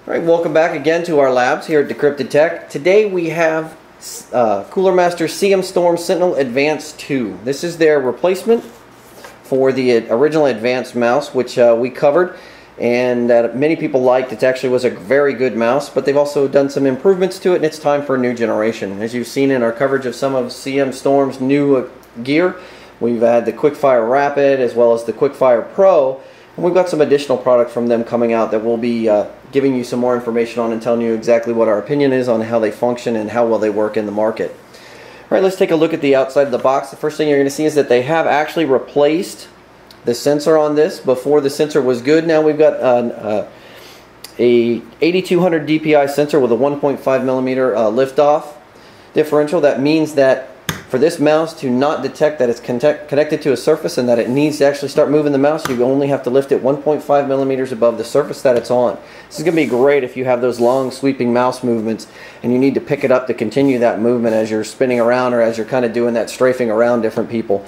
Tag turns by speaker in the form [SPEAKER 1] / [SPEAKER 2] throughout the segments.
[SPEAKER 1] Alright, welcome back again to our labs here at DecryptedTech. Today we have Cooler Master CMStorm Sentinel Advanced 2. This is their replacement for the original Advanced mouse, which we covered and that many people liked. It actually was a very good mouse, but they've also done some improvements to it, and it's time for a new generation. As you've seen in our coverage of some of CMStorm's new gear, we've had the Quickfire Rapid as well as the Quickfire Pro. And we've got some additional product from them coming out that we'll be giving you some more information on and telling you exactly what our opinion is on how they function and how well they work in the market. Alright, let's take a look at the outside of the box. The first thing you're going to see is that they have actually replaced the sensor on this. Before, the sensor was good. Now we've got a 8200 DPI sensor with a 1.5 millimeter liftoff differential. That means that for this mouse to not detect that it's connected to a surface and that it needs to actually start moving the mouse, you only have to lift it 1.5 millimeters above the surface that it's on. This is going to be great if you have those long sweeping mouse movements and you need to pick it up to continue that movement as you're spinning around or as you're kind of doing that strafing around different people.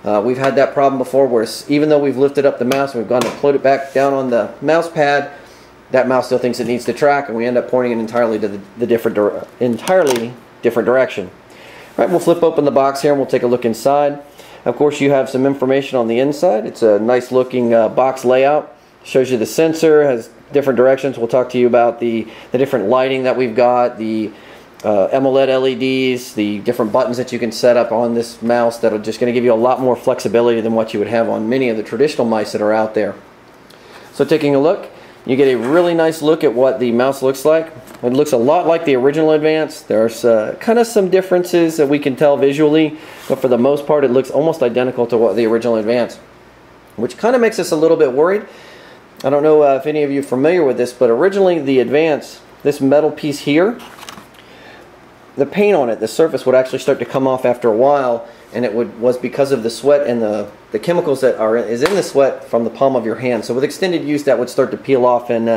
[SPEAKER 1] We've had that problem before where even though we've lifted up the mouse and we've gone to put it back down on the mouse pad, that mouse still thinks it needs to track, and we end up pointing it entirely to the entirely different direction. Right, we'll flip open the box here and we'll take a look inside. Of course, you have some information on the inside. It's a nice looking box layout. Shows you the sensor, has different directions. We'll talk to you about the different lighting that we've got, the AMOLED LEDs, the different buttons that you can set up on this mouse that are just going to give you a lot more flexibility than what you would have on many of the traditional mice that are out there. So taking a look, you get a really nice look at what the mouse looks like. It looks a lot like the original Advanced. There's kind of some differences that we can tell visually, but for the most part it looks almost identical to what the original Advanced, which kind of makes us a little bit worried. I don't know if any of you are familiar with this, but originally the Advanced, this metal piece here, the paint on it, the surface would actually start to come off after a while, and it was because of the sweat and the chemicals that is in the sweat from the palm of your hand. So with extended use that would start to peel off, and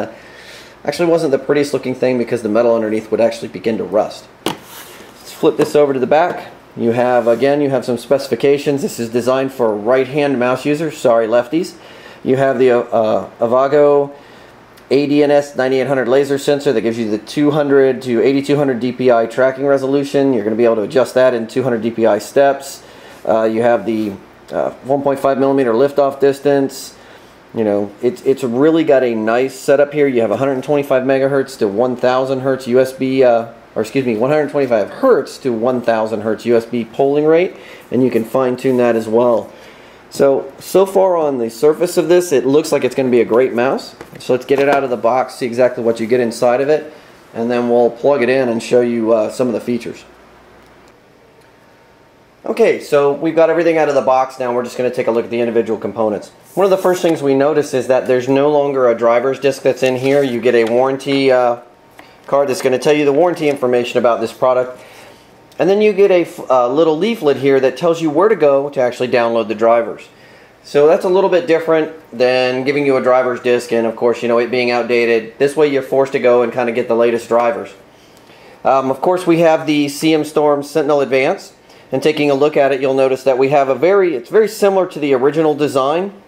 [SPEAKER 1] actually wasn't the prettiest looking thing because the metal underneath would actually begin to rust. Let's flip this over to the back. You have, again, you have some specifications. This is designed for right-hand mouse users, sorry lefties. You have the Avago ADNS 9800 laser sensor that gives you the 200 to 8200 DPI tracking resolution. You're going to be able to adjust that in 200 DPI steps. You have the 1.5 millimeter liftoff distance. You know, it's really got a nice setup here. You have 125 megahertz to 1000 hertz USB, or excuse me, 125 hertz to 1000 hertz USB polling rate, and you can fine tune that as well. So far on the surface of this, it looks like it's going to be a great mouse. So let's get it out of the box, see exactly what you get inside of it, and then we'll plug it in and show you some of the features. Okay, so we've got everything out of the box now. We're just going to take a look at the individual components. One of the first things we notice is that there's no longer a driver's disc that's in here. You get a warranty card that's going to tell you the warranty information about this product. And then you get a little leaflet here that tells you where to go to actually download the drivers. So that's a little bit different than giving you a driver's disc and, of course, you know, it being outdated. This way you're forced to go and kind of get the latest drivers. Of course, we have the CMStorm Sentinel Advanced. And taking a look at it, you'll notice that we have it's very similar to the original design.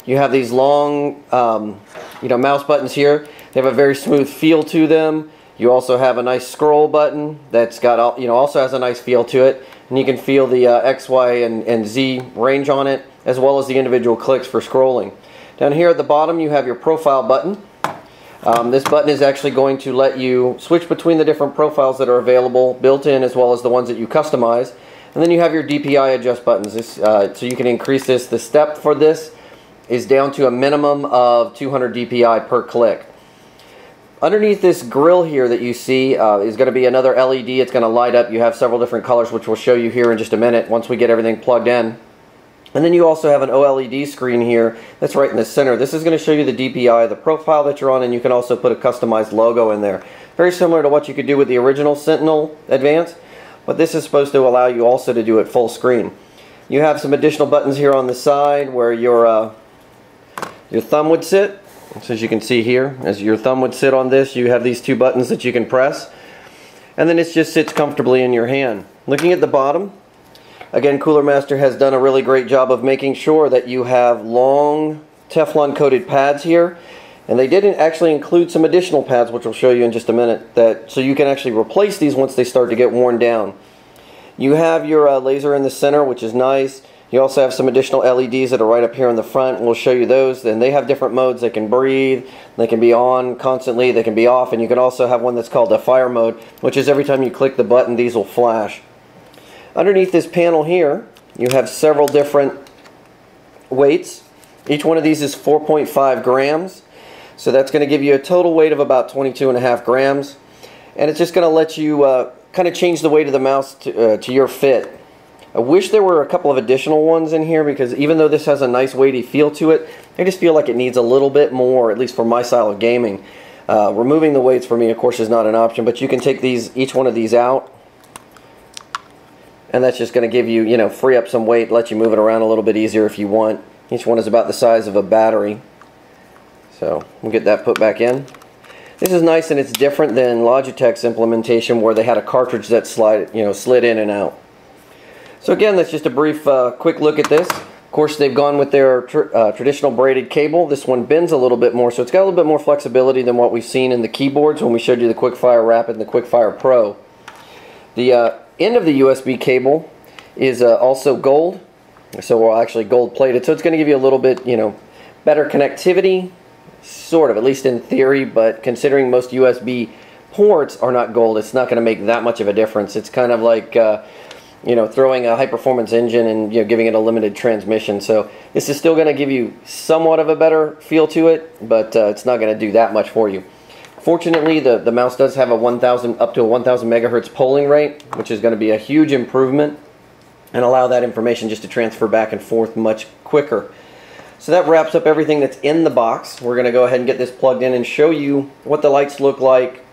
[SPEAKER 1] You have these long, mouse buttons here. They have a very smooth feel to them. You also have a nice scroll button that's got, also has a nice feel to it. And you can feel the X, Y, and Z range on it, as well as the individual clicks for scrolling. Down here at the bottom, you have your profile button. This button is actually going to let you switch between the different profiles that are available, built in, as well as the ones that you customize. And then you have your DPI adjust buttons, so you can increase this. The step for this is down to a minimum of 200 DPI per click. Underneath this grill here that you see is going to be another LED. It's going to light up. You have several different colors, which we'll show you here in just a minute once we get everything plugged in. And then you also have an OLED screen here that's right in the center. This is going to show you the DPI, the profile that you're on, and you can also put a customized logo in there. Very similar to what you could do with the original Sentinel Advanced, but this is supposed to allow you also to do it full screen. You have some additional buttons here on the side where your thumb would sit. So as you can see here, as your thumb would sit on this, you have these two buttons that you can press, and then it just sits comfortably in your hand. Looking at the bottom, again, Cooler Master has done a really great job of making sure that you have long Teflon coated pads here, And they did actually include some additional pads, which I'll show you in just a minute, so you can actually replace these once they start to get worn down. You have your laser in the center, which is nice. You also have some additional LEDs that are right up here in the front, and we'll show you those. And they have different modes. They can breathe, they can be on constantly, they can be off, and you can also have one that's called a fire mode, which is every time you click the button, these will flash. Underneath this panel here, you have several different weights. Each one of these is 4.5 grams. So that's going to give you a total weight of about 22.5 grams. And it's just going to let you kind of change the weight of the mouse to your fit. I wish there were a couple of additional ones in here, because even though this has a nice weighty feel to it, I just feel like it needs a little bit more, at least for my style of gaming. Removing the weights for me, of course, is not an option, but you can take each one of these out, and that's just going to give you, free up some weight, let you move it around a little bit easier if you want. Each one is about the size of a battery. So we'll get that put back in. This is nice, and it's different than Logitech's implementation where they had a cartridge that slid in and out. So again, that's just a brief, quick look at this. Of course, they've gone with their traditional braided cable. This one bends a little bit more, so it's got a little bit more flexibility than what we've seen in the keyboards when we showed you the Quickfire Rapid and the Quickfire Pro. The end of the USB cable is also gold, so we're actually gold plated. So it's going to give you a little bit, better connectivity, sort of, at least in theory. But considering most USB ports are not gold, it's not going to make that much of a difference. It's kind of like throwing a high-performance engine and giving it a limited transmission. So this is still going to give you somewhat of a better feel to it, but it's not going to do that much for you. Fortunately, the mouse does have a up to a 1,000 megahertz polling rate, which is going to be a huge improvement and allow that information just to transfer back and forth much quicker. So that wraps up everything that's in the box. We're going to go ahead and get this plugged in and show you what the lights look like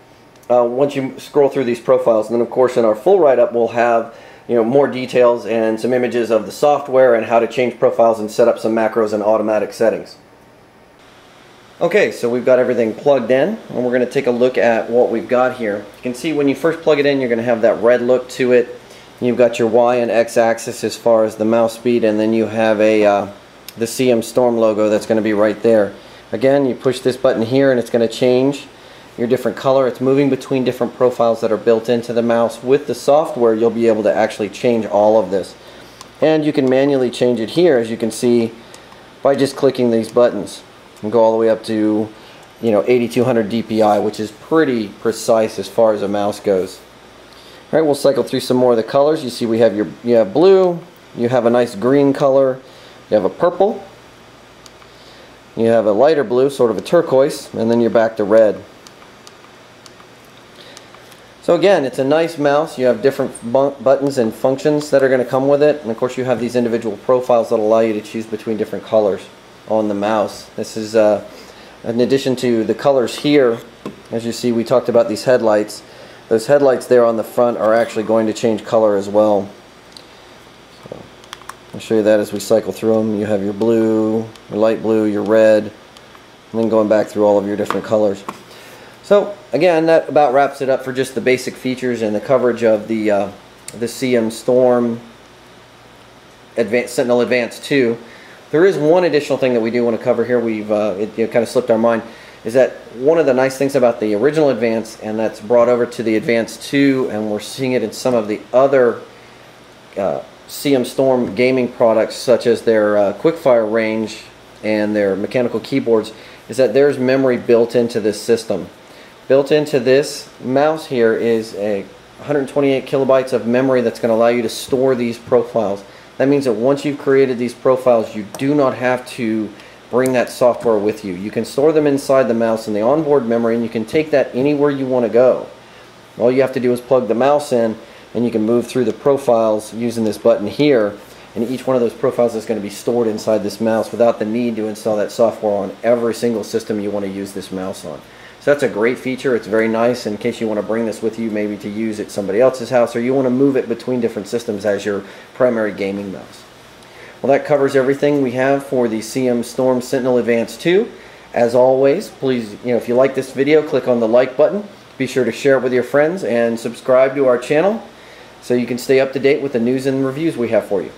[SPEAKER 1] once you scroll through these profiles. And then, of course, in our full write-up, we'll have more details and some images of the software and how to change profiles and set up some macros and automatic settings. Okay, so we've got everything plugged in, and we're going to take a look at what we've got here. You can see when you first plug it in, you're going to have that red look to it. You've got your Y and X axis as far as the mouse speed, and then you have the CMStorm logo that's going to be right there. Again, you push this button here and it's going to change your different color. It's moving between different profiles that are built into the mouse. With the software, you'll be able to actually change all of this. And you can manually change it here, as you can see, by just clicking these buttons. And go all the way up to 8200 DPI, which is pretty precise as far as a mouse goes. Alright, we'll cycle through some more of the colors. You see we have you have blue, you have a nice green color, you have a purple, you have a lighter blue, sort of a turquoise, and then you're back to red. So again, it's a nice mouse. You have different buttons and functions that are going to come with it, and of course you have these individual profiles that allow you to choose between different colors on the mouse. This is in addition to the colors here. As you see, we talked about these headlights. Those headlights there on the front are actually going to change color as well. So I'll show you that as we cycle through them. You have your blue, your light blue, your red, and then going back through all of your different colors. So again, that about wraps it up for just the basic features and the coverage of the CMStorm Sentinel Advanced 2. There is one additional thing that we do want to cover here. It kind of slipped our mind, is that one of the nice things about the original Advanced, and that's brought over to the Advanced 2, and we're seeing it in some of the other CMStorm gaming products, such as their Quickfire range and their mechanical keyboards, is that there's memory built into this system. Built into this mouse here is a 128 kilobytes of memory that's going to allow you to store these profiles. That means that once you've created these profiles, you do not have to bring that software with you. You can store them inside the mouse in the onboard memory, and you can take that anywhere you want to go. All you have to do is plug the mouse in, and you can move through the profiles using this button here, and each one of those profiles is going to be stored inside this mouse without the need to install that software on every single system you want to use this mouse on. So that's a great feature. It's very nice in case you want to bring this with you, maybe to use at somebody else's house, or you want to move it between different systems as your primary gaming mouse. Well, that covers everything we have for the CMStorm Sentinel Advanced 2. As always, please, if you like this video, click on the like button. Be sure to share it with your friends and subscribe to our channel so you can stay up to date with the news and reviews we have for you.